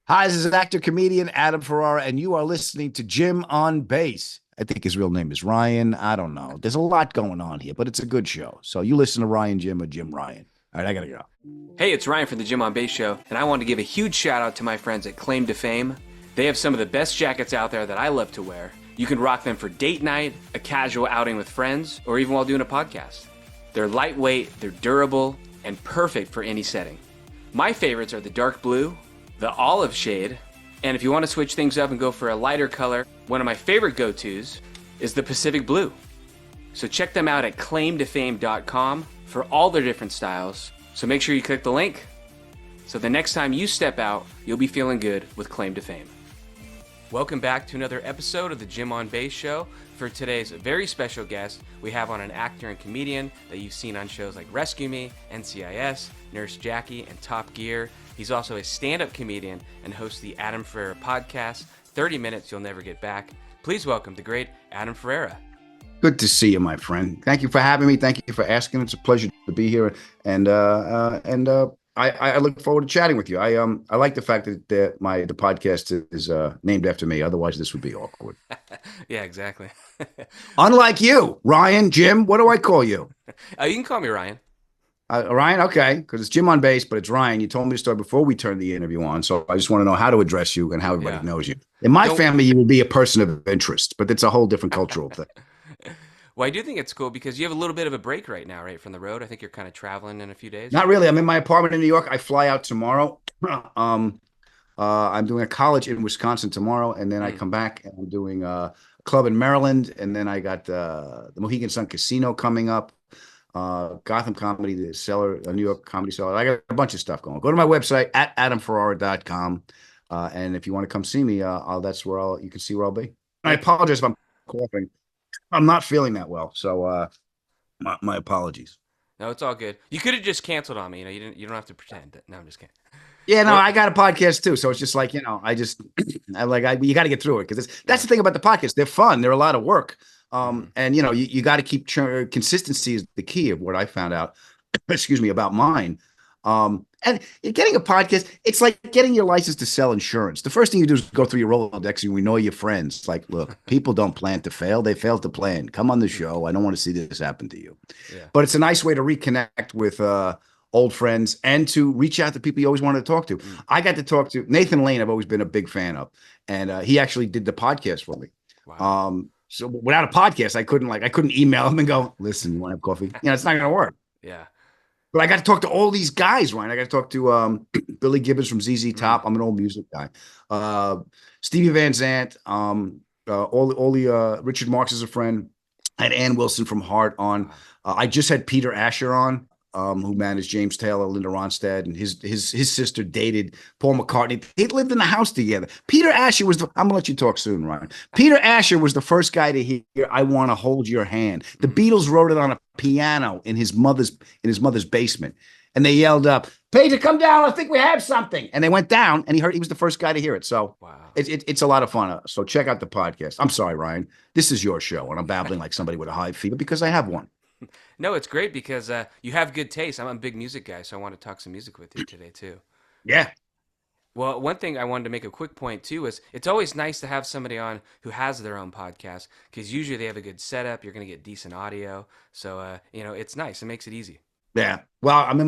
Hi, this is actor comedian Adam Ferrara, and you are listening to Jim on Bass. I think his real name is Ryan. I don't know. There's a lot going on here, but it's a good show. So you listen to Ryan Jim or Jim Ryan. All right, I gotta go. Hey, it's Ryan from the Jim on Base Show, and I want to give a huge shout out to my friends at Claim to Fame. They have some of the best jackets out there that I love to wear. You can rock them for date night, a casual outing with friends, or even while doing a podcast. They're lightweight, they're durable, and perfect for any setting. My favorites are the dark blue, the olive shade, and if you want to switch things up and go for a lighter color, one of my favorite go-tos is the Pacific blue. So check them out at claimtofame.com for all their different styles. So make sure you click the link so the next time you step out, you'll be feeling good with Claim to Fame. Welcome back to another episode of the Jim on Base Show. For today's very special guest, we have on an actor and comedian that you've seen on shows like Rescue Me, NCIS, Nurse Jackie, and Top Gear. He's also a stand-up comedian and hosts the Adam Ferrara Podcast, 30 Minutes You'll Never Get Back. Please welcome the great Adam Ferrara. Good to see you, my friend. Thank you for having me. Thank you for asking. It's a pleasure to be here, and I look forward to chatting with you. I like the fact that the podcast is named after me. Otherwise, this would be awkward. Yeah, exactly. Unlike you, Ryan, Jim. What do I call you? You can call me Ryan. Ryan, okay, because it's Jim on Base, but it's Ryan. You told me to start before we turned the interview on, so I just want to know how to address you and how everybody knows you. In my family, you would be a person of interest, but it's a whole different cultural thing. Well, I do think it's cool because you have a little bit of a break right now, right, from the road. I think you're kind of traveling in a few days. Not really. I'm in my apartment in New York. I fly out tomorrow. I'm doing a college in Wisconsin tomorrow, and then I come back and I'm doing a club in Maryland, and then I got the Mohegan Sun Casino coming up. Gotham Comedy, the Cellar, a New York Comedy Cellar. I got a bunch of stuff going. Go to my website at adamferrara.com. And if you want to come see me, that's where you can see where I'll be. I apologize if I'm coughing. I'm not feeling that well. So, my apologies. No, it's all good. You could have just canceled on me. You don't have to pretend that. No, I'm just kidding. Yeah, no, I got a podcast too. So it's just like, you got to get through it. Because that's the thing about the podcast. They're fun. They're a lot of work. And you got to keep consistency is the key of what I found out, excuse me, about mine. And getting a podcast, it's like getting your license to sell insurance. The first thing you do is go through your Rolodex and we know your friends. It's like, look, people don't plan to fail. They fail to plan. Come on the show. I don't want to see this happen to you. Yeah. But it's a nice way to reconnect with old friends and to reach out to people you always wanted to talk to. I got to talk to Nathan Lane. I've always been a big fan of. And he actually did the podcast for me. Wow. So without a podcast, I couldn't email him and go, listen, you want to have coffee? It's not going to work. Yeah. But I got to talk to all these guys, Ryan. I got to talk to Billy Gibbons from ZZ Top. I'm an old music guy. Stevie Van Zandt. Richard Marx is a friend. I had Ann Wilson from Heart on. I just had Peter Asher on, who managed James Taylor, Linda Ronstadt, and his sister dated Paul McCartney. They lived in the house together. Peter Asher was I'm gonna let you talk soon, Ryan. Peter Asher was the first guy to hear "I Want to Hold Your Hand." The Beatles wrote it on a piano in his mother's basement, and they yelled up, "Peter, come down! I think we have something." And they went down, and he was the first guy to hear it. So wow. It's a lot of fun. So check out the podcast. I'm sorry, Ryan. This is your show, and I'm babbling like somebody with a high fever because I have one. No, it's great because you have good taste. I'm a big music guy, so I want to talk some music with you today, too. Yeah. Well, one thing I wanted to make a quick point, too, is it's always nice to have somebody on who has their own podcast because usually they have a good setup. You're going to get decent audio. So, it's nice. It makes it easy. Yeah. Well, I'm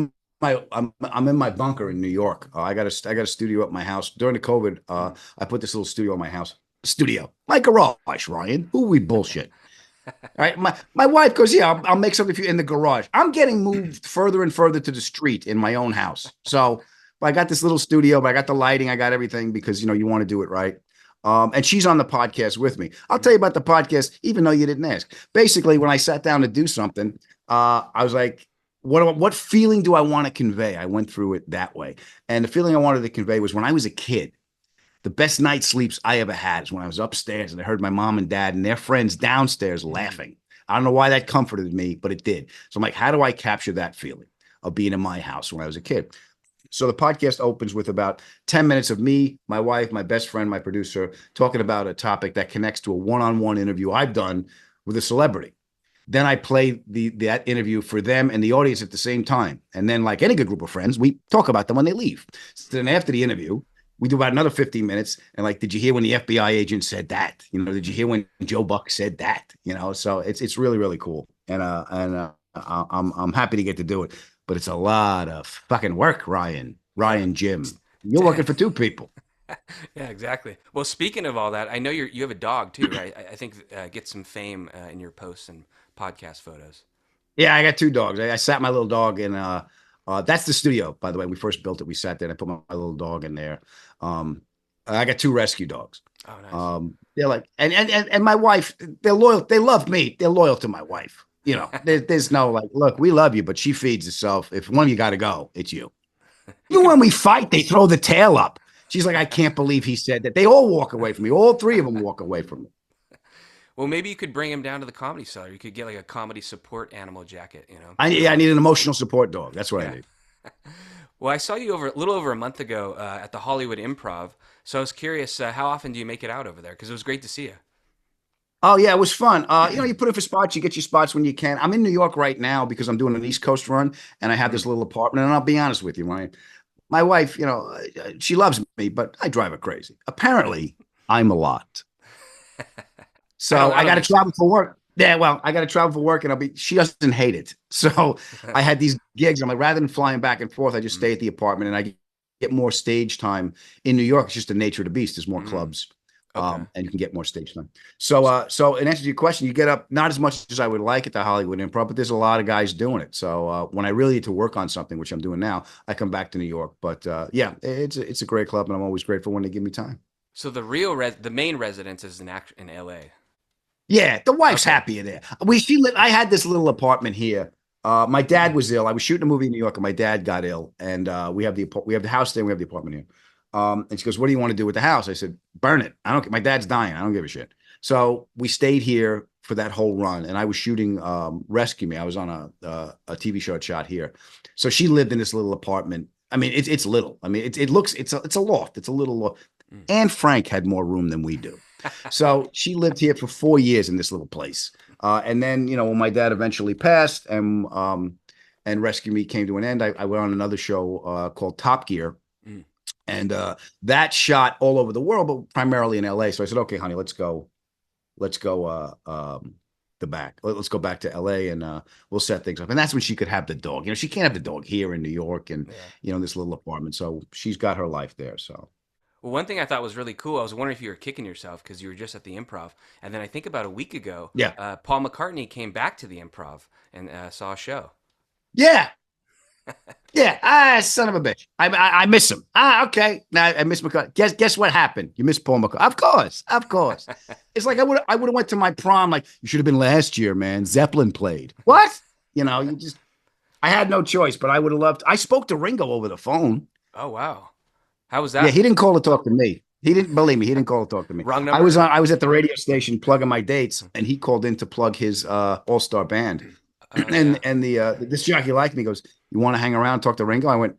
in my bunker in New York. I got a studio at my house. During the COVID, I put this little studio in my house. Studio. My garage, Ryan. Who we bullshit. All right, my wife goes, yeah, I'll make something for you in the garage. I'm getting moved further and further to the street in my own house. So I got this little studio, but I got the lighting, I got everything because you want to do it right. And she's on the podcast with me. I'll tell you about the podcast, even though you didn't ask. Basically, when I sat down to do something, I was like, what feeling do I want to convey? I went through it that way, and the feeling I wanted to convey was when I was a kid. The best night sleeps I ever had is when I was upstairs and I heard my mom and dad and their friends downstairs laughing. I don't know why that comforted me, but it did. So I'm like, how do I capture that feeling of being in my house when I was a kid? So the podcast opens with about 10 minutes of me, my wife, my best friend, my producer, talking about a topic that connects to a one-on-one interview I've done with a celebrity. Then I play that interview for them and the audience at the same time. And then, like any good group of friends, we talk about them when they leave. So then after the interview, we do about another 15 minutes. And like, did you hear when the FBI agent said that? Did you hear when Joe Buck said that? So it's really, really cool. And I'm happy to get to do it, but it's a lot of fucking work, Ryan, Jim. You're working for two people. Yeah, exactly. Well, speaking of all that, I know you have a dog too, right? I think get some fame in your posts and podcast photos. Yeah, I got two dogs. I sat my little dog in. That's the studio, by the way. We first built it. We sat there and I put my little dog in there. I got two rescue dogs. Oh, nice. They're like, and my wife, they're loyal. They love me. They're loyal to my wife. There's no like, look, we love you, but she feeds herself. If one of you got to go, it's you. Even when we fight, they throw the tail up. She's like, I can't believe he said that. They all walk away from me. All three of them walk away from me. Well, maybe you could bring him down to the Comedy Cellar. You could get like a comedy support animal jacket, I need an emotional support dog. That's what I need. Well, I saw you a little over a month ago at the Hollywood Improv. So I was curious, how often do you make it out over there? Because it was great to see you. Oh, yeah, it was fun. You put in for spots, you get your spots when you can. I'm in New York right now because I'm doing an East Coast run, and I have this little apartment. And I'll be honest with you, Ryan, my wife, she loves me, but I drive her crazy. Apparently, I'm a lot. So I got to travel for work. Yeah, well, I got to travel for work, and she doesn't hate it. So I had these gigs. I'm like, rather than flying back and forth, I just stay at the apartment, and I get more stage time in New York. It's just the nature of the beast. There's more clubs. And you can get more stage time. So in answer to your question, you get up not as much as I would like at the Hollywood Improv, but there's a lot of guys doing it. So when I really need to work on something, which I'm doing now, I come back to New York. But yeah, it's a great club, and I'm always grateful when they give me time. So the main residence is in LA. Yeah, the wife's happier there. I had this little apartment here. My dad was ill. I was shooting a movie in New York, and my dad got ill. And we have the house there, and we have the apartment here. And she goes, "What do you want to do with the house?" I said, "Burn it. I don't. My dad's dying. I don't give a shit." So we stayed here for that whole run, and I was shooting Rescue Me. I was on a TV show shot here. So she lived in this little apartment. I mean, it's little. I mean, it's a loft. It's a little loft. Anne Frank had more room than we do. So she lived here for 4 years in this little place. And then, when my dad eventually passed and Rescue Me came to an end, I went on another show called Top Gear. And that shot all over the world, but primarily in LA. So I said, okay, honey, let's go Let's go back to LA and we'll set things up. And that's when she could have the dog. She can't have the dog here in New York and this little apartment. So she's got her life there. So well, one thing I thought was really cool, I was wondering if you were kicking yourself because you were just at the Improv. And then I think about a week ago, Paul McCartney came back to the Improv and saw a show. Yeah. Son of a bitch. I miss him. Okay. Now I miss McCartney. Guess what happened? You miss Paul McCartney. Of course. It's like I would have went to my prom. Like, you should have been last year, man. Zeppelin played. What? I had no choice, but I would have loved. I spoke to Ringo over the phone. Oh wow. How was that? Yeah, he didn't call to talk to me. He didn't believe me. He didn't call to talk to me. Wrong number. I was at the radio station plugging my dates, and he called in to plug his all-star band. And the disc jockey liked me. He goes, "You want to hang around and talk to Ringo?" I went,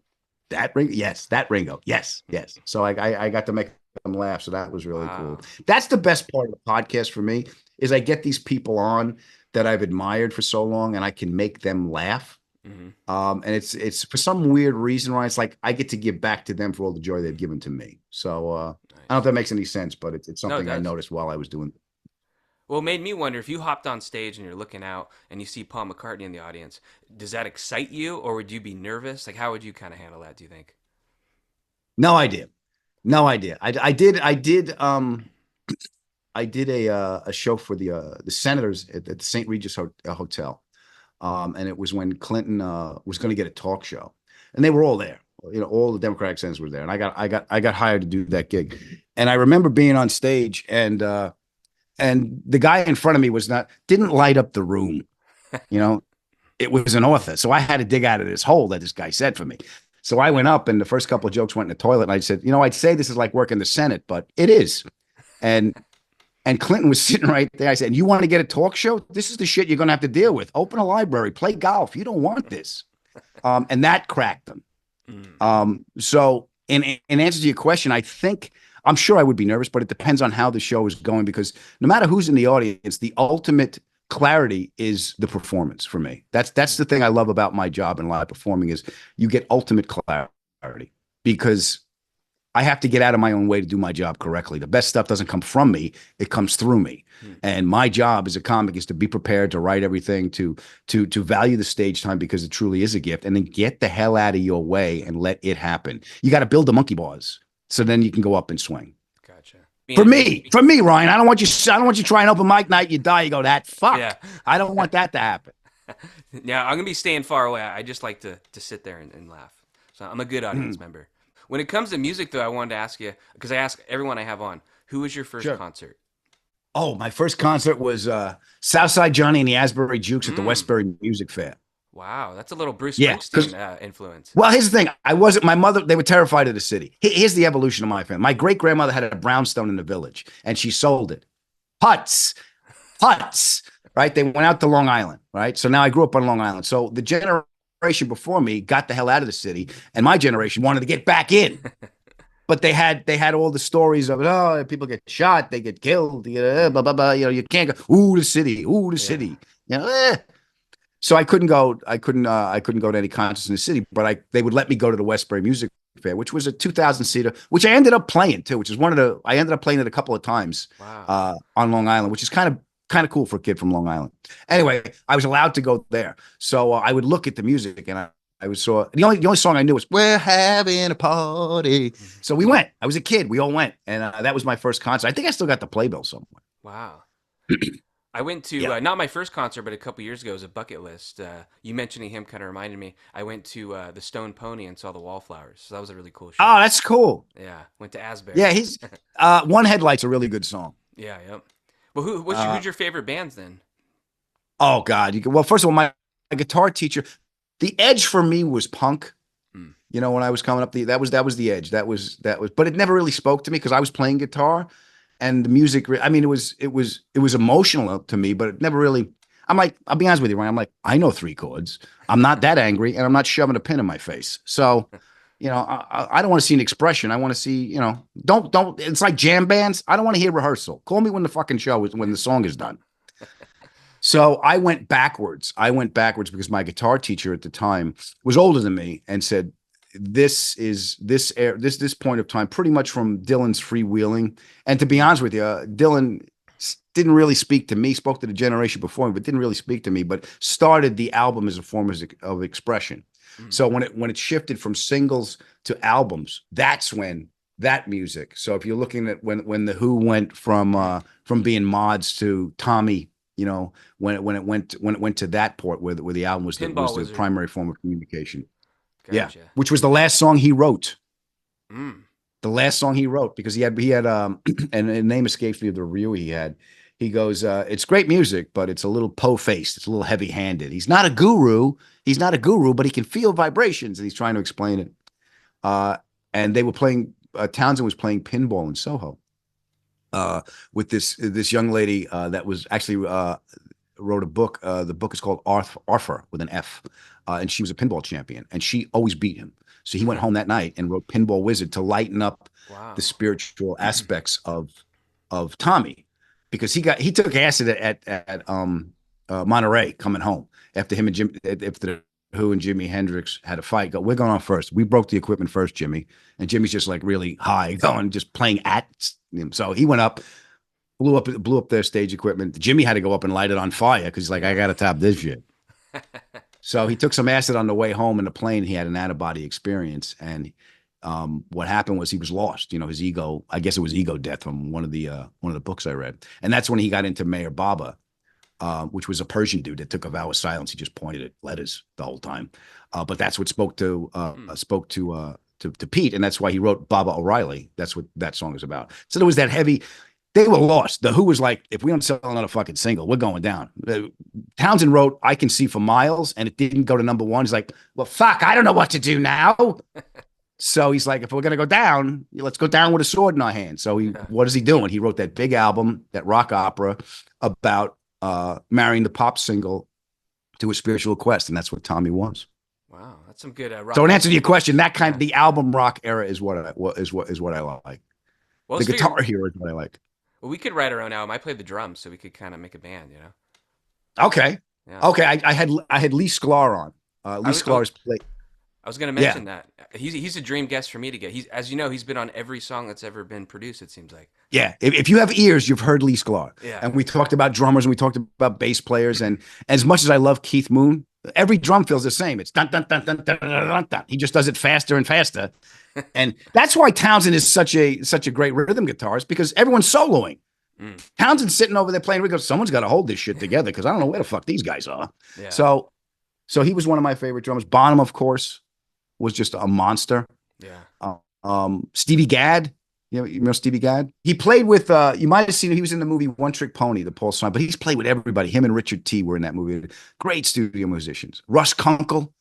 "That Ringo? Yes, that Ringo. Yes." So I got to make them laugh. So that was really cool. That's the best part of the podcast for me is I get these people on that I've admired for so long, and I can make them laugh. Mm-hmm. And it's for some weird reason, right? It's like I get to give back to them for all the joy they've given to me. So nice. I don't know if that makes any sense, but it's something I noticed while I was doing. Well, it made me wonder, if you hopped on stage and you're looking out and you see Paul McCartney in the audience, does that excite you, or would you be nervous? Like, how would you kind of handle that, do you think? No idea. I did a show for the Senators at the St. Regis Hotel. And it was when Clinton was going to get a talk show, and they were all there. All the Democratic senators were there, and I got hired to do that gig. And I remember being on stage, and the guy in front of me didn't light up the room. It was an author, so I had to dig out of this hole that this guy said for me. So I went up, and the first couple of jokes went in the toilet, and I said, I'd say this is like working the Senate, but it is. And Clinton was sitting right there. I said, "You want to get a talk show? This is the shit you're going to have to deal with. Open a library, play golf. You don't want this." And that cracked them. So in answer to your question, I'm sure I would be nervous, but it depends on how the show is going, because no matter who's in the audience, the ultimate clarity is the performance for me. That's the thing I love about my job in live performing is you get ultimate clarity, because I have to get out of my own way to do my job correctly. The best stuff doesn't come from me; it comes through me. And my job as a comic is to be prepared to write everything, to value the stage time because it truly is a gift, and then get the hell out of your way and let it happen. You got to build the monkey bars so then you can go up and swing. Gotcha. For me, Ryan, I don't want you trying open mic night. You die. You go that fuck. Yeah. I don't want that to happen. Yeah, I'm gonna be staying far away. I just like to sit there and laugh. So I'm a good audience member. When it comes to music, though, I wanted to ask you, because I ask everyone I have on, who was your first concert? Oh, my first concert was Southside Johnny and the Asbury Jukes at the Westbury Music Fair. Wow, that's a little Bruce Springsteen influence. Well, here's the thing. My mother, they were terrified of the city. Here's the evolution of my family. My great-grandmother had a brownstone in the village, and she sold it. Huts, right? They went out to Long Island, right? So now I grew up on Long Island. So the generation before me got the hell out of the city, and my generation wanted to get back in. But they had all the stories of people get shot, they get killed, blah blah blah. You can't go. The city. So I couldn't go to any concerts in the city. But they would let me go to the Westbury Music Fair, which was a 2,000 seater, which I ended up playing too. Which is I ended up playing it a couple of times on Long Island, which is kind of cool for a kid from Long Island. Anyway, I was allowed to go there. So I would look at the music, and I saw the only song I knew was "We're Having a Party." So we went. I was a kid. We all went, and that was my first concert. I think I still got the playbill somewhere. Wow. I went to not my first concert, but a couple years ago as a bucket list. You mentioning him kind of reminded me. I went to the Stone Pony and saw the Wallflowers. So that was a really cool show. Oh, that's cool. Yeah, went to Asbury. Yeah, he's One Headlight's a really good song. Yeah, yep. Well, who's your favorite bands then? Oh God, well, first of all, my guitar teacher. The edge for me was punk. When I was coming up, that was the edge. That was, but it never really spoke to me because I was playing guitar, and the music. I mean, it was emotional to me, but it never really. I'm like, I'll be honest with you, Ryan. I'm like, I know 3 chords. I'm not that angry, and I'm not shoving a pin in my face. So, I don't want to see an expression. I want to see, don't. It's like jam bands. I don't want to hear rehearsal. Call me when the fucking show is, when the song is done. So I went backwards. Because my guitar teacher at the time was older than me and said, this point of time, pretty much from Dylan's freewheeling. And to be honest with you, Dylan didn't really speak to me, spoke to the generation before me, but didn't really speak to me, but started the album as a form of expression. So when it shifted from singles to albums, that's when that music. So if you're looking at when the Who went from being mods to Tommy, when it went to that port where the album was the primary form of communication. Gotcha. Yeah, which was the last song he wrote. The last song he wrote, because he had and the name escapes me of the review he had. He goes, it's great music, but it's a little po-faced. It's a little heavy-handed. He's not a guru, but he can feel vibrations, and he's trying to explain it. And they were playing. Townsend was playing pinball in Soho. With this young lady that was actually wrote a book. The book is called Arthur with an F, and she was a pinball champion, and she always beat him. So he went home that night and wrote Pinball Wizard to lighten up the spiritual aspects of Tommy, because he took acid at Monterey coming home after him and Jim, after the Who and Jimi Hendrix had a fight. We're going on first. We broke the equipment first, Jimmy. And Jimmy's just like really high, going, just playing at him. So he went up, blew up their stage equipment. Jimmy had to go up and light it on fire because he's like, I got to top this shit. So he took some acid on the way home in the plane. He had an out-of-body experience. And what happened was he was lost. His ego, I guess it was ego death from one of the books I read. And that's when he got into Meher Baba, which was a Persian dude that took a vow of silence. He just pointed at letters the whole time. But that's what spoke to Pete, and that's why he wrote Baba O'Reilly. That's what that song is about. So there was that heavy. They were lost. The Who was like, if we don't sell another fucking single, we're going down. Townsend wrote "I Can See for Miles," and it didn't go to number 1. He's like, well, fuck, I don't know what to do now. So he's like, if we're gonna go down, let's go down with a sword in our hand. So what is he doing? He wrote that big album, that rock opera about marrying the pop single to a spiritual quest, and that's what Tommy was. Wow, that's some good rock. So in answer to your question, that kind of the album rock era is what I like. Well, the Guitar Hero is what I like. Well, we could write our own album. I played the drums, so we could kind of make a band, Okay. Yeah. Okay. I had Lee Sklar on. Lee Sklar's played. was going to Yeah. mention that. He's a dream guest for me to get. As you know, he's been on every song that's ever been produced, it seems like. Yeah. If you have ears, you've heard Lee Sklar. Yeah. And we talked about drummers and we talked about bass players. And as much as I love Keith Moon, every drum feels the same. It's dun dun dun dun dun dun dun dun. He just does it faster and faster. And that's why Townsend is such a great rhythm guitarist, because everyone's soloing. Townsend's sitting over there playing. We go, someone's got to hold this shit together, because I don't know where the fuck these guys are. Yeah. So he was one of my favorite drummers. Bonham, of course, was just a monster. Yeah. Stevie Gadd, you know Stevie Gadd? He played with, you might have seen him. He was in the movie One Trick Pony, the Paul Simon, but he's played with everybody. Him and Richard T were in that movie. Great studio musicians. Russ Kunkel.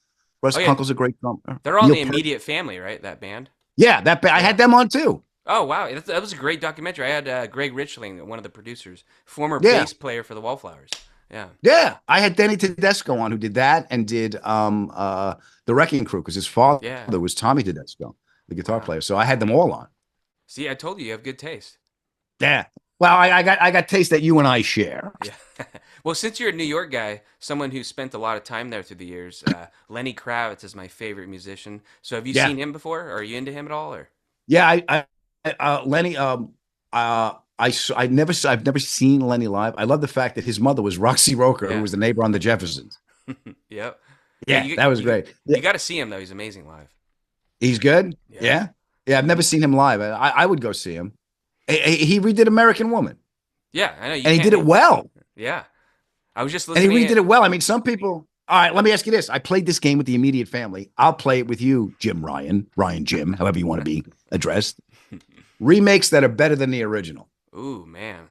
Kunkel's a great drummer. They're all the Immediate Family, right? That band? Yeah, I had them on too. Oh, wow. That was a great documentary. I had Greg Richling, one of the producers, former bass player for the Wallflowers. Yeah. Yeah. I had Denny Tedesco on, who did that and did The Wrecking Crew, because his father was Tommy Tedesco, the guitar player. So I had them all on. See, I told you have good taste. Yeah. Well, I got taste that you and I share. Yeah. Well, since you're a New York guy, someone who spent a lot of time there through the years, Lenny Kravitz is my favorite musician. So have you seen him before? Or are you into him at all? Or yeah, Lenny. I've never seen Lenny live. I love the fact that his mother was Roxy Roker, who was the neighbor on the Jeffersons. Yep. Yeah, that was great. You got to see him though; he's amazing live. He's good. Yeah. I've never seen him live. I would go see him. He redid American Woman. Yeah, I know. And he did it well. Yeah. I was just listening. And he redid it well. I mean, some people. All right, let me ask you this. I played this game with the Immediate Family. I'll play it with you, Ryan Jim, however you want to be addressed. Remakes that are better than the original. Ooh, man.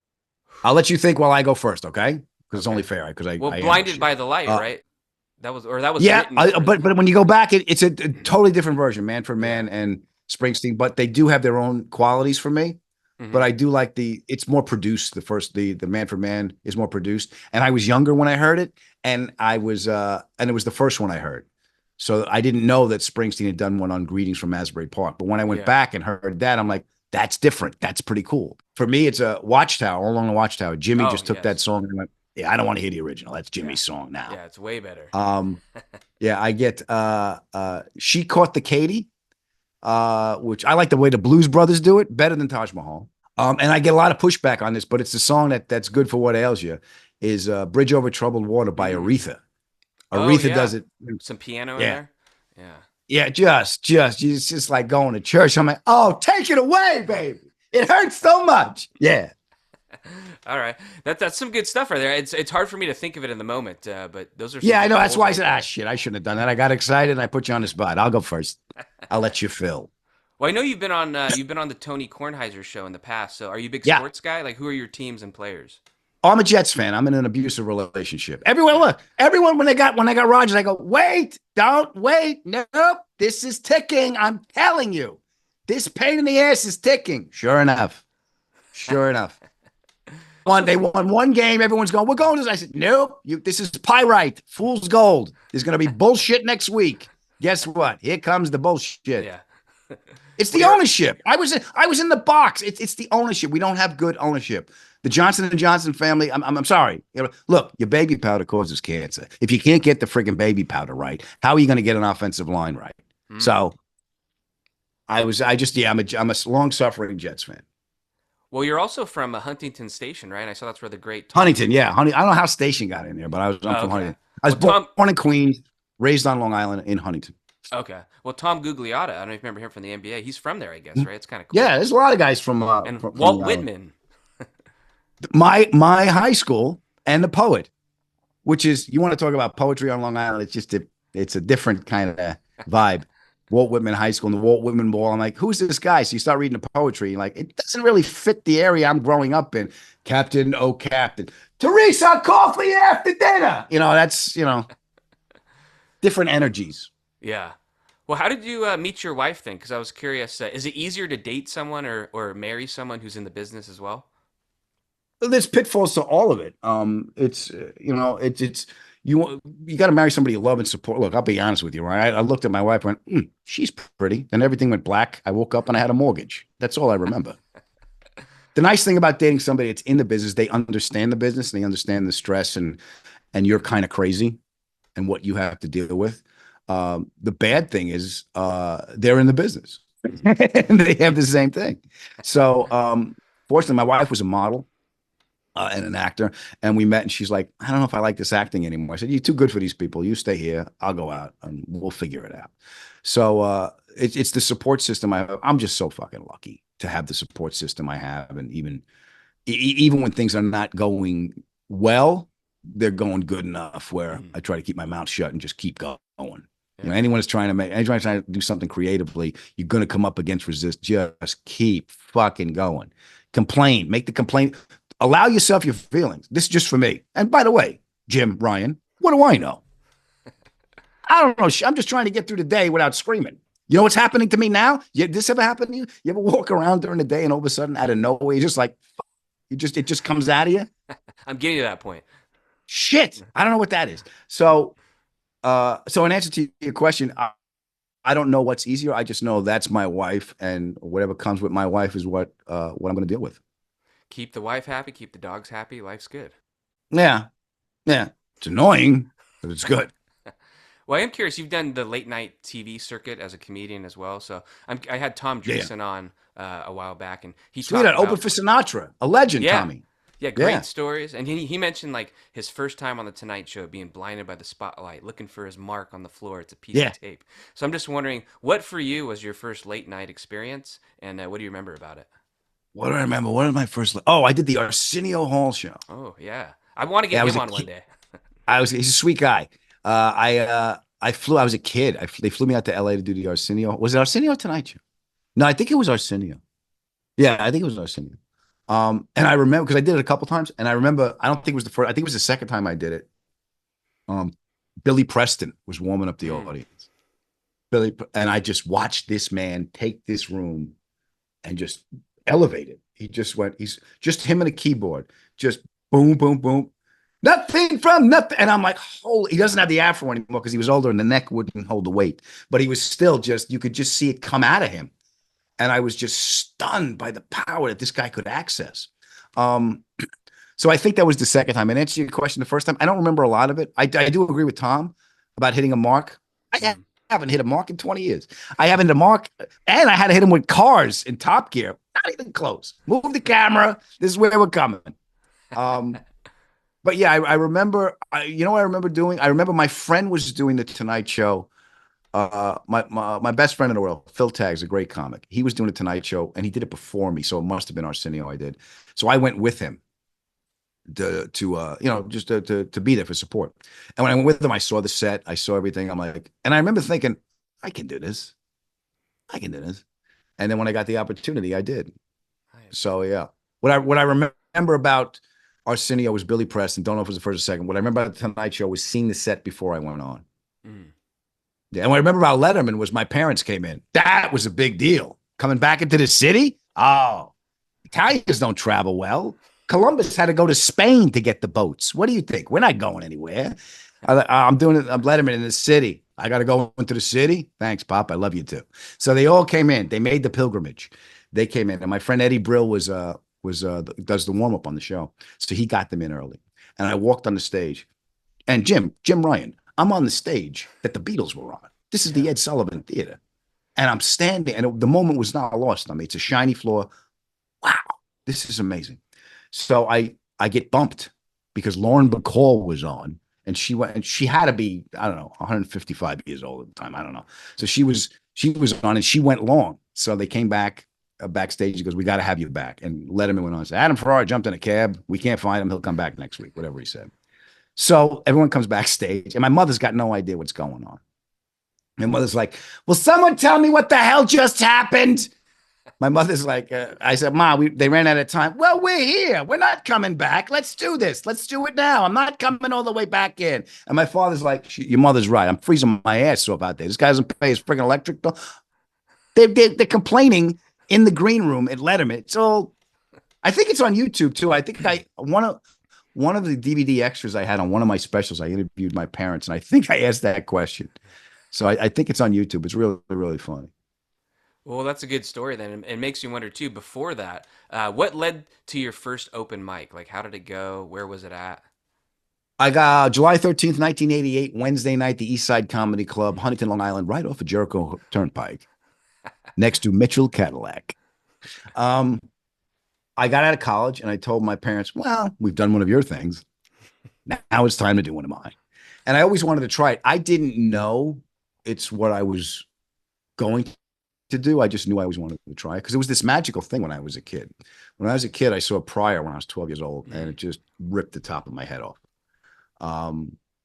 I'll let you think while I go first, okay? Because it's only fair. Blinded by the Light, right? That was. Yeah, but when you go back, it's a totally different version, Man for Man and Springsteen. But they do have their own qualities for me. Mm-hmm. But I do like it's more produced. The Man for Man is more produced. And I was younger when I heard it, and it was the first one I heard. So I didn't know that Springsteen had done one on Greetings from Asbury Park. But when I went back and heard that, I'm like, that's different. That's pretty cool. For me, it's a Watchtower, All Along the Watchtower. Jimmy just took that song and went, yeah, I don't want to hear the original. That's Jimmy's song now. Yeah, it's way better. Yeah, I get She Caught the Katy. Which I like the way the Blues Brothers do it better than Taj Mahal. And I get a lot of pushback on this, but it's the song that's good for what ails you, is Bridge Over Troubled Water by Aretha. Aretha does it. Some piano in there. Yeah. Yeah, it's just like going to church. I'm like, oh, take it away, baby. It hurts so much. Yeah. All right. That's some good stuff right there. It's hard for me to think of it in the moment, but those are I know. That's why I said, shit, I shouldn't have done that. I got excited and I put you on the spot. I'll go first. I'll let you fill. Well, I know you've been on the Tony Kornheiser show in the past. So are you a big sports guy? Like, who are your teams and players? Oh, I'm a Jets fan. I'm in an abusive relationship. Everyone when I got Rodgers, I go, wait, don't wait. Nope. This is ticking. I'm telling you. This pain in the ass is ticking. Sure enough. They won one game. Everyone's going, we're going to this. I said, nope. This is pyrite. Fool's gold. There's going to be bullshit next week. Guess what? Here comes the bullshit. Yeah. It's the ownership. I was in the box. It's the ownership. We don't have good ownership. The Johnson & Johnson family, I'm sorry. Look, your baby powder causes cancer. If you can't get the friggin' baby powder right, how are you going to get an offensive line right? Mm. So I'm a long-suffering Jets fan. Well, you're also from Huntington Station, right? I saw that's where the great Huntington, yeah. I don't know how Station got in there, but I'm from Huntington. I was born in Queens, raised on Long Island in Huntington. Okay. Well, Tom Gugliotta, I don't know if you remember him from the NBA. He's from there, I guess, right? It's kind of cool. Yeah, there's a lot of guys from Walt Whitman. My high school and the poet, which is, you want to talk about poetry on Long Island, it's a different kind of vibe. Walt Whitman High School and the Walt Whitman Ball. I'm like, who's this guy? So you start reading the poetry, and like, it doesn't really fit the area I'm growing up in. Captain, oh Captain, Teresa, coffee after dinner. That's different energies. Yeah. Well, how did you meet your wife then? Because I was curious. Is it easier to date someone or marry someone who's in the business as well? There's pitfalls to all of it. You got to marry somebody you love and support. Look, I'll be honest with you, right? I looked at my wife and went, she's pretty. Then everything went black. I woke up and I had a mortgage. That's all I remember. The nice thing about dating somebody that's in the business, they understand the business and they understand the stress and you're kind of crazy and what you have to deal with. The bad thing is they're in the business and they have the same thing. So fortunately, my wife was a model and an actor, and we met, and she's like, I don't know if I like this acting anymore. I said, you're too good for these people. You stay here. I'll go out and we'll figure it out. So it's the support system. I'm just so fucking lucky to have the support system I have. And even when things are not going well, they're going good enough where I try to keep my mouth shut and just keep going. You know, anyone is trying to do something creatively, you're going to come up against resist. Just keep fucking going. Complain, make the complaint. Allow yourself your feelings. This is just for me. And by the way, Jim, Ryan, what do I know? I don't know. I'm just trying to get through the day without screaming. You know what's happening to me now? This ever happened to you? You ever walk around during the day and all of a sudden, out of nowhere, you're just like, it just comes out of you? I'm getting to that point. Shit. I don't know what that is. So in answer to your question, I don't know what's easier. I just know that's my wife, and whatever comes with my wife is what I'm going to deal with. Keep the wife happy, keep the dogs happy. Life's good. Yeah. It's annoying, but it's good. Well, I am curious. You've done the late night TV circuit as a comedian as well. So I had Tom Dreesen on a while back, and he Sweet, talked open for Sinatra, a legend, Tommy. Yeah, great stories. And he mentioned like his first time on the Tonight Show, being blinded by the spotlight, looking for his mark on the floor. It's a piece of tape. So I'm just wondering, what for you was your first late night experience, and what do you remember about it? What do I remember? What was my first? Oh, I did the Arsenio Hall show. Oh yeah, I want to get him on one day. He's a sweet guy. I flew. I was a kid. They flew me out to LA to do the Arsenio. Was it Arsenio or Tonight Show? No, I think it was Arsenio. Yeah, I think it was Arsenio. And I remember because I did it a couple times, and I remember I don't think it was the first. I think it was the second time I did it. Billy Preston was warming up the audience. And I just watched this man take this room and just elevate it. He's just him and a keyboard, just boom, boom, boom. Nothing from nothing. And I'm like, holy, he doesn't have the afro anymore because he was older and the neck wouldn't hold the weight. But he was still you could just see it come out of him. And I was just stunned by the power that this guy could access. So I think that was the second time. And answer your question, the first time, I don't remember a lot of it. I do agree with Tom about hitting a mark. I haven't hit a mark in 20 years. I haven't hit a mark, and I had to hit him with cars in Top Gear. Not even close. Move the camera. This is where we're coming. But yeah, I remember, you know what I remember doing? I remember my friend was doing the Tonight Show. My best friend in the world, Phil Tagg's a great comic. He was doing the Tonight Show, and he did it before me, so it must have been Arsenio I did. So I went with him to be there for support. And when I went with him, I saw the set, I saw everything. I'm like, and I remember thinking, I can do this. And then when I got the opportunity, I did. So yeah, what I remember about Arsenio was Billy Preston. Don't know if it was the first or second. What I remember about the Tonight Show was seeing the set before I went on. Yeah, and what I remember about Letterman was my parents came in. That was a big deal. Coming back into the city? Oh, Italians don't travel well. Columbus had to go to Spain to get the boats. What do you think? We're not going anywhere. I'm Letterman in the city. I got to go into the city. Thanks, Pop. I love you too. So they all came in. They made the pilgrimage. They came in, and my friend Eddie Brill does the warm up on the show. So he got them in early, and I walked on the stage, and Jim Ryan, I'm on the stage that the Beatles were on. This is the Ed Sullivan Theater, and I'm standing, and the moment was not lost on me. It's a shiny floor. Wow, this is amazing. So I get bumped because Lauren Bacall was on, and she went, and she had to be, I don't know, 155 years old at the time. I don't know. So she was on, and she went long. So they came back backstage. He goes, we got to have you back. And Letterman went on and said, Adam Ferrara jumped in a cab. We can't find him. He'll come back next week, whatever he said. So everyone comes backstage, and my mother's got no idea what's going on. My mother's like, will someone tell me what the hell just happened? My mother's like, I said, Ma, they ran out of time. Well, we're here. We're not coming back. Let's do this. Let's do it now. I'm not coming all the way back in. And my father's like, your mother's right. I'm freezing my ass off out there. This guy doesn't pay his freaking electric bill. They're complaining in the green room at Letterman. So I think it's on YouTube too. I think one of the DVD extras I had on one of my specials, I interviewed my parents, and I think I asked that question. So I think it's on YouTube. It's really, really funny. Well, that's a good story then. It makes you wonder too, before that, what led to your first open mic? Like, how did it go? Where was it at? I got July 13th, 1988, Wednesday night, the East Side Comedy Club, Huntington, Long Island, right off of Jericho Turnpike, next to Mitchell Cadillac. Um, I got out of college and I told my parents, well, we've done one of your things. Now it's time to do one of mine. And I always wanted to try it. I didn't know it's what I was going to do. I just knew I always wanted to try it because it was this magical thing when I was a kid. When I was a kid, I saw Pryor when I was 12 years old, and it just ripped the top of my head off.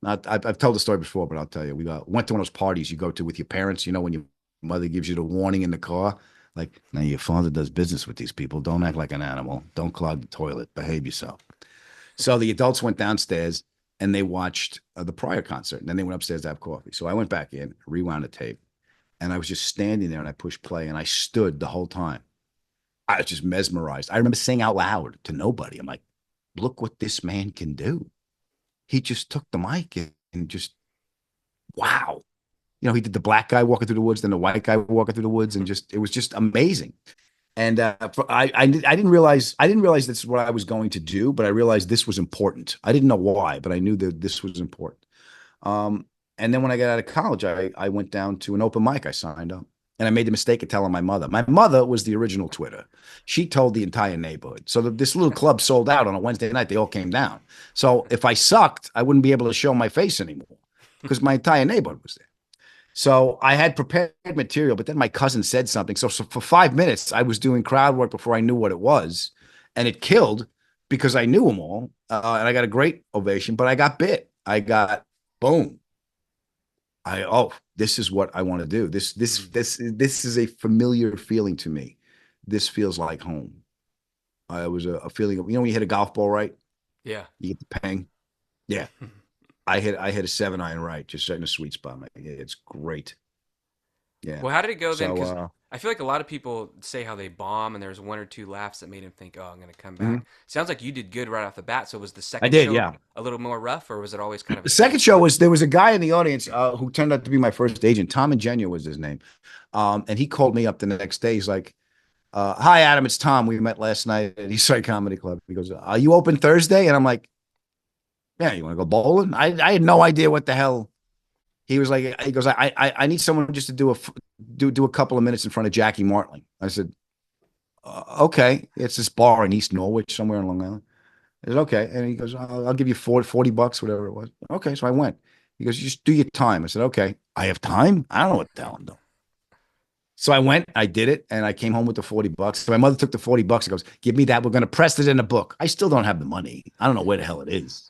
I've told the story before, but I'll tell you. We went to one of those parties you go to with your parents, when your mother gives you the warning in the car, like, now your father does business with these people. Don't act like an animal. Don't clog the toilet. Behave yourself. So the adults went downstairs and they watched the Pryor concert, and then they went upstairs to have coffee. So I went back in, rewound the tape, and I was just standing there and I pushed play and I stood the whole time. I was just mesmerized. I remember saying out loud to nobody, I'm like, look what this man can do. He just took the mic and just, wow. He did the black guy walking through the woods, then the white guy walking through the woods, and it was just amazing. And I didn't realize this is what I was going to do, but I realized this was important. I didn't know why, but I knew that this was important. And then when I got out of college, I went down to an open mic. I signed up, and I made the mistake of telling my mother. My mother was the original Twitter. She told the entire neighborhood. So this little club sold out on a Wednesday night. They all came down. So if I sucked, I wouldn't be able to show my face anymore because my entire neighborhood was there. So I had prepared material, but then my cousin said something. So for 5 minutes, I was doing crowd work before I knew what it was, and it killed because I knew them all, and I got a great ovation. But I got bit. I got boom. This is what I want to do. This is a familiar feeling to me. This feels like home. It was a feeling of, when you hit a golf ball right, Yeah, you get the pang. Yeah. I hit a 7-iron right, just right in a sweet spot. It's great. Yeah. Well, how did it go then? Because So, I feel like a lot of people say how they bomb, and there's one or two laughs that made him think, "Oh, I'm going to come back." mhm. Sounds like you did good right off the bat. So was the I second did, show yeah. a little more rough, or was it always kind of The a steady second show flow? there was a guy in the audience who turned out to be my first agent. Tom Ingenia was his name. And he called me up the next day. He's like, hi, Adam, it's Tom. We met last night at East Side Comedy Club. He goes, are you open Thursday? And I'm like, yeah, you want to go bowling? I had no idea what the hell. He was like, he goes, I need someone just to do a couple of minutes in front of Jackie Martling. I said, okay. It's this bar in East Norwich, somewhere in Long Island. I said, okay. And he goes, I'll give you $40, whatever it was. Okay. So I went. He goes, just do your time. I said, okay. I have time? I don't know what the hell I'm doing. So I went, I did it, and I came home with the $40. So my mother took the $40 and goes, give me that. We're going to press it in a book. I still don't have the money. I don't know where the hell it is.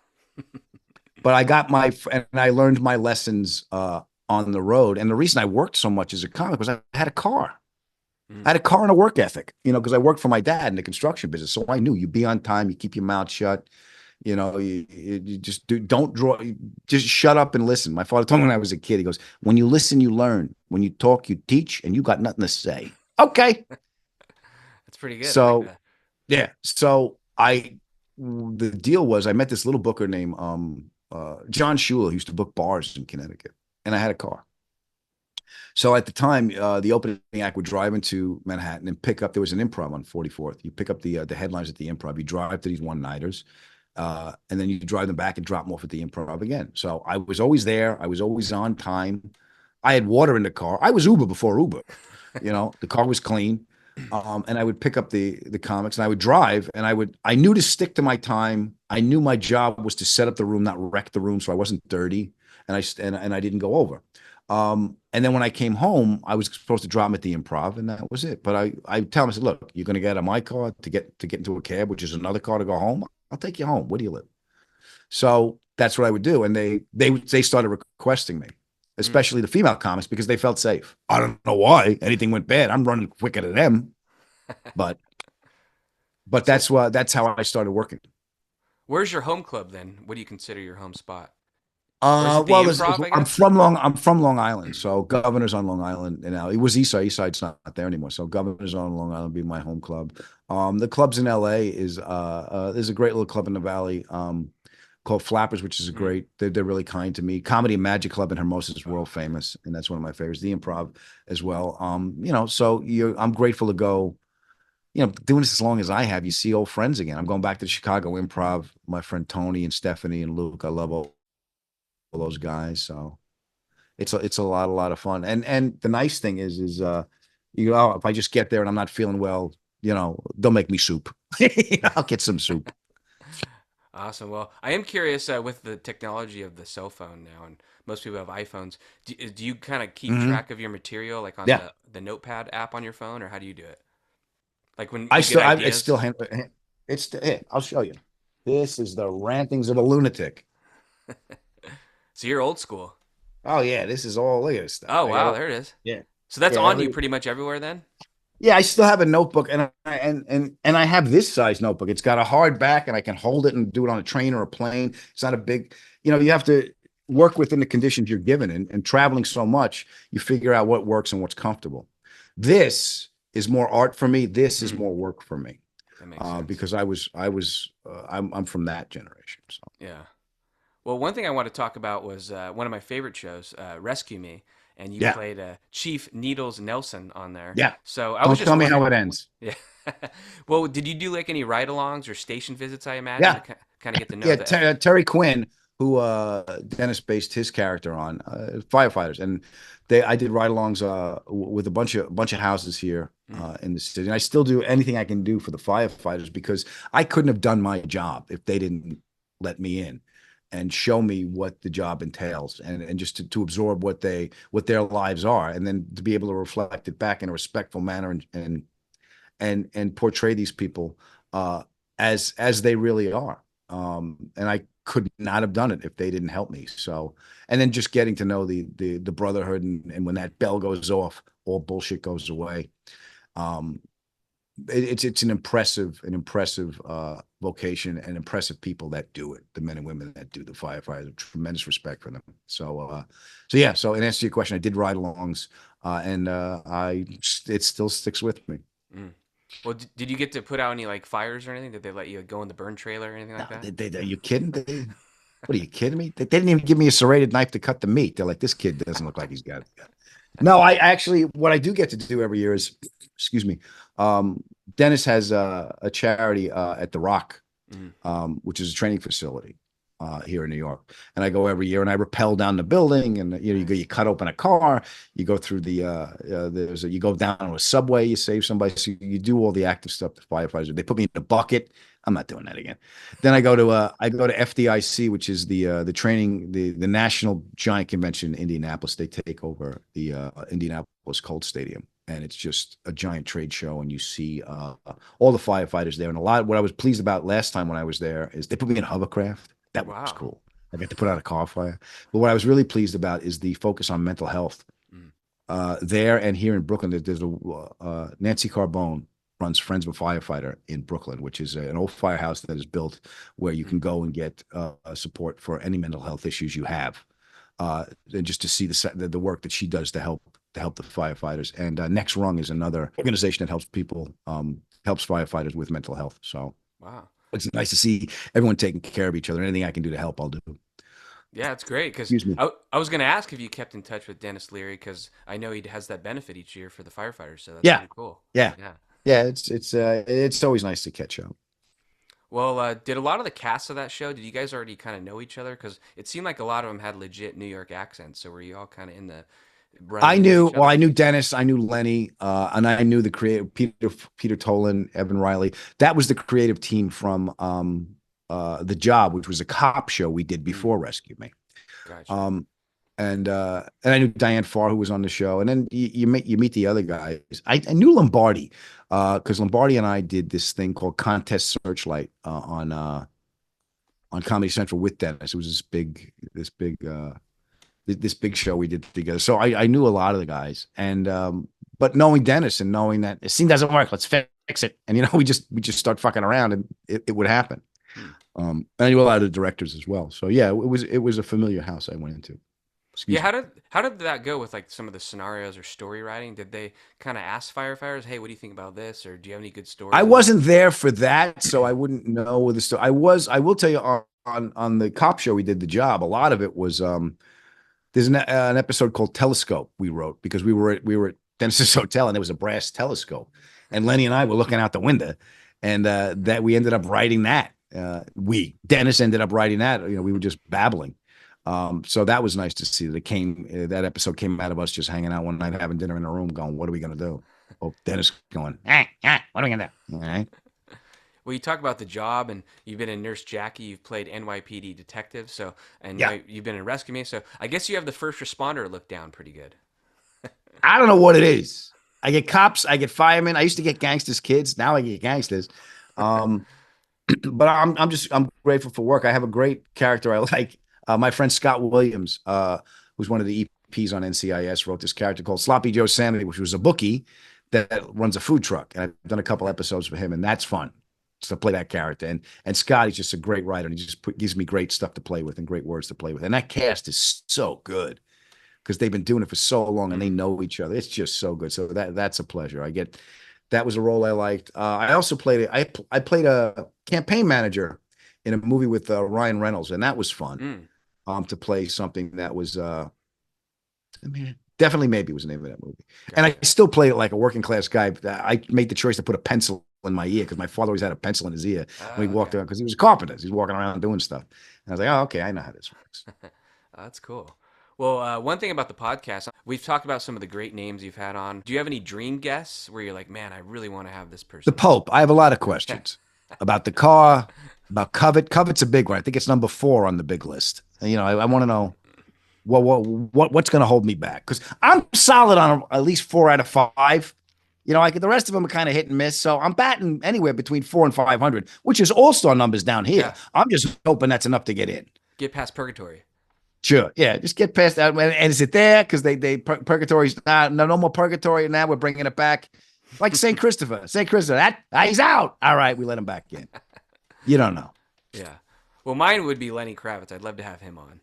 But I got and I learned my lessons on the road. And the reason I worked so much as a comic was I had a car. I had a car and a work ethic, because I worked for my dad in the construction business. So I knew you be on time, you keep your mouth shut, you just don't draw, just shut up and listen. My father told me when I was a kid, he goes, when you listen, you learn. When you talk, you teach, and you got nothing to say. Okay. That's pretty good. I So, like that. yeah. So the deal was I met this little booker named John Schuler, who used to book bars in Connecticut, and I had a car. So at the time, the opening act would drive into Manhattan and pick up. There was an Improv on 44th. You pick up the headlines at the Improv. You drive to these one-nighters, and then you drive them back and drop them off at the Improv again. So I was always there. I was always on time. I had water in the car. I was Uber before Uber. The car was clean. And I would pick up the comics, and I would drive, and I knew to stick to my time. I knew my job was to set up the room, not wreck the room, so I wasn't dirty, and I didn't go over. And then when I came home, I was supposed to drop him at the Improv, and that was it. But I tell him, I said, look, you're going to get out of my car to get into a cab, which is another car to go home. I'll take you home. Where do you live? So that's what I would do. And they started requesting me, especially the female comics, because they felt safe. I don't know why anything went bad. I'm running quicker than them, but that's how I started working. Where's your home club then? What do you consider your home spot? Or is it the Well, Improv, I I'm guess? from Long Island, so Governor's on Long Island, and now it was East Side. East Side's not there anymore, so Governor's on Long Island be my home club. The clubs in LA is there's a great little club in the Valley called Flappers, which is a great. They're really kind to me. Comedy and Magic Club in Hermosa is world famous, and that's one of my favorites. The Improv as well. So I'm grateful to go doing this as long as I have, you see old friends again. I'm going back to the Chicago Improv. My friend Tony and Stephanie and Luke. I love all those guys. So it's a lot of fun. And the nice thing is if I just get there and I'm not feeling well, they'll make me soup. I'll get some soup. Awesome. Well, I am curious with the technology of the cell phone now, and most people have iPhones. Do you kind of keep Hmm. track of your material like on Yeah. the Notepad app on your phone, or how do you do it? Like when I you get still, it's ideas? still, here, I'll show you. This is the rantings of a lunatic. So you're old school. Oh yeah, this is all, look at this stuff. Oh I got wow, all, there it is. yeah, So that's yeah, on you pretty much everywhere then? yeah. I still have a notebook, and I have this size notebook. It's got a hard back, and I can hold it and do it on a train or a plane. It's not a big, you have to work within the conditions you're given, and traveling so much, you figure out what works and what's comfortable. This is more art for me. This is Hmm, more work for me, that makes sense. because I'm from that generation. So Yeah. Well, one thing I want to talk about was one of my favorite shows, Rescue Me, and you yeah, played Chief Needles Nelson on there. yeah. So I was Don't just tell me how wondering. it ends. Yeah. Well, did you do like any ride-alongs or station visits, I imagine, to Yeah, kind of get to know yeah. the F? Terry Quinn, who Dennis based his character on, firefighters, and I did ride-alongs with a bunch of houses here Mm, in the city, and I still do anything I can do for the firefighters because I couldn't have done my job if they didn't let me in and show me what the job entails, and just to absorb what their lives are, and then to be able to reflect it back in a respectful manner, and portray these people uh, as they really are. And I could not have done it if they didn't help me. So, and then just getting to know the brotherhood, and when that bell goes off, all bullshit goes away. Um, it's an impressive vocation, and impressive people that do it. The men and women that do the firefighters, tremendous respect for them. So yeah. So in answer to your question, I did ride-alongs, and it still sticks with me. mm. Well, did you get to put out any like fires or anything? Did they let you go in the burn trailer or anything No, like that? are you kidding? What are you kidding me? They didn't even give me a serrated knife to cut the meat. They're like, this kid doesn't look like he's got it. No, I actually, what I do get to do every year is, excuse me, Dennis has a charity at the Rock, Mm, which is a training facility here in New York. And I go every year, and I rappel down the building, and you nice. cut open a car, you go through you go down to a subway, you save somebody. So you do all the active stuff the firefighters do. They put me in a bucket. I'm not doing that again. Then I go to FDIC, which is the training, the National Giant Convention in Indianapolis. They take over the Indianapolis Colts Stadium. And it's just a giant trade show, and you see all the firefighters there. And what I was pleased about last time when I was there is they put me in hovercraft. That was Wow. cool. I got to put out a car fire. But what I was really pleased about is the focus on mental health. Mm, There and here in Brooklyn, there's a Nancy Carbone runs Friends of a Firefighter in Brooklyn, which is an old firehouse that is built where you mm. can go and get support for any mental health issues you have, and just to see the work that she does to help the firefighters. And Next Rung is another organization that helps firefighters with mental health. So Wow. it's nice to see everyone taking care of each other. Anything I can do to help, I'll do. Yeah, it's great because Excuse me. I was going to ask if you kept in touch with Dennis Leary because I know he has that benefit each year for the firefighters. So that's Yeah, pretty cool. yeah, Yeah. yeah. It's always nice to catch up. Well, did a lot of the cast of that show, did you guys already kind of know each other? Because it seemed like a lot of them had legit New York accents. So were you all kind of in the running into each I other? knew Dennis, I knew Lenny, and I knew the creative Peter Tolan, Evan Riley. That was the creative team from The Job, which was a cop show we did Mm, before Rescue Me. gotcha. Um, and I knew Diane Farr, who was on the show, and then you meet the other guys. I knew Lombardi, because Lombardi and I did this thing called Contest Searchlight on Comedy Central with Dennis. It was this big show we did together. So I knew a lot of the guys, and but knowing Dennis and knowing that the scene doesn't work, let's fix it, and we just start fucking around, and it would happen. Hmm. And I knew a lot of the directors as well. So yeah, it was a familiar house I went into. Yeah, Excuse me. how did that go with like some of the scenarios or story writing? Did they kind of ask firefighters, "Hey, what do you think about this?" Or do you have any good I stories about? wasn't there for that, so I wouldn't know the story. I will tell you on the cop show we did The Job. A lot of it was there's an episode called Telescope we wrote because we were at Dennis's hotel, and there was a brass telescope, And Lenny and I were looking out the window, and that we ended up writing that. Dennis ended up writing that. We were just babbling. So that was nice to see that that episode came out of us just hanging out one night, having dinner in a room, going, "What are we gonna do?" Oh, Dennis going, "What are we gonna do?" All right. Well, you talk about the job, and you've been in Nurse Jackie. You've played NYPD detective, and Yeah. now you've been in Rescue Me. So I guess you have the first responder look down pretty good. I don't know what it is. I get cops, I get firemen. I used to get gangsters kids. Now I get gangsters. But I'm grateful for work. I have a great character I like. My friend Scott Williams, who's one of the EPs on NCIS, wrote this character called Sloppy Joe Sanity, which was a bookie that runs a food truck. And I've done a couple episodes for him, and that's fun to play that character. And Scott, he's just a great writer, and he just gives me great stuff to play with and great words to play with. And that cast is so good because they've been doing it for so long and they know each other. It's just so good. So that's a pleasure. That was a role I liked. I also played I played a campaign manager in a movie with Ryan Reynolds, and that was fun. To play something that was definitely Maybe was the name of that movie. Gotcha. And I still played it like a working class guy. I made the choice to put a pencil in my ear because my father always had a pencil in his ear when he walked around, because he was a carpenter. He's walking around doing stuff. And I was like, oh, okay, I know how this works. That's cool. Well, one thing about the podcast, we've talked about some of the great names you've had on. Do you have any dream guests where you're like, man, I really want to have this person? The Pope. I have a lot of questions about the car, about Covet. Covet's a big one. I think it's number 4 on the big list. I want to know what's going to hold me back, because I'm solid on at least 4 out of 5. The rest of them are kind of hit and miss. So I'm batting anywhere between 400 and 500, which is all-star numbers down here. Yeah. I'm just hoping that's enough to get in. Get past purgatory. Sure. Yeah. Just get past that. And is it there? Because purgatory's no more purgatory. Now we're bringing it back. Like St. Christopher. He's out. All right. We let him back in. You don't know. Yeah. Well, mine would be Lenny Kravitz. I'd love to have him on.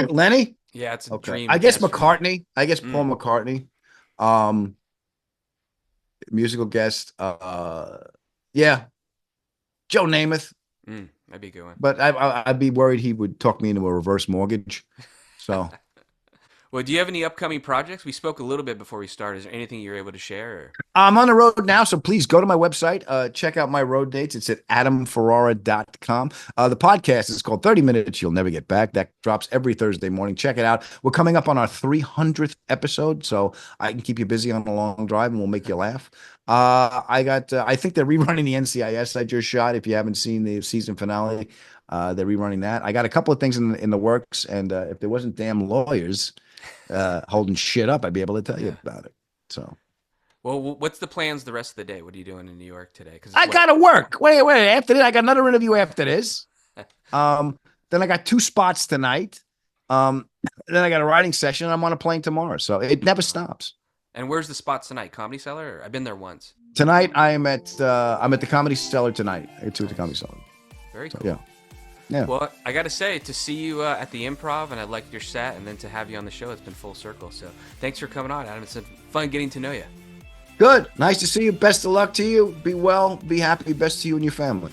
Lenny? Yeah, it's a dream. I guess McCartney. I guess Paul McCartney. Musical guest. Yeah. Joe Namath. That'd be a good one. But I'd be worried he would talk me into a reverse mortgage. So. Well, do you have any upcoming projects? We spoke a little bit before we started. Is there anything you're able to share? Or? I'm on the road now, so please go to my website. Check out my road dates. It's at adamferrara.com. The podcast is called 30 Minutes You'll Never Get Back. That drops every Thursday morning. Check it out. We're coming up on our 300th episode, so I can keep you busy on a long drive, and we'll make you laugh. I think they're rerunning the NCIS I just shot. If you haven't seen the season finale, they're rerunning that. I got a couple of things in the works, and if there wasn't damn lawyers holding shit up, I'd be able to tell you about it. So, well, what's the plans the rest of the day? What are you doing in New York today? Because I gotta work. Wait. After that, I got another interview after this. Then I got 2 spots tonight. Then I got a writing session. And I'm on a plane tomorrow, so it never stops. And where's the spots tonight? Comedy Cellar? I've been there once. Tonight I'm at the Comedy Cellar tonight. At the Comedy Cellar. Very cool. So, yeah. Yeah. Well, I got to say, to see you at the Improv, and I liked your set, and then to have you on the show, it's been full circle. So thanks for coming on, Adam. It's been fun getting to know you. Good. Nice to see you. Best of luck to you. Be well. Be happy. Best to you and your family.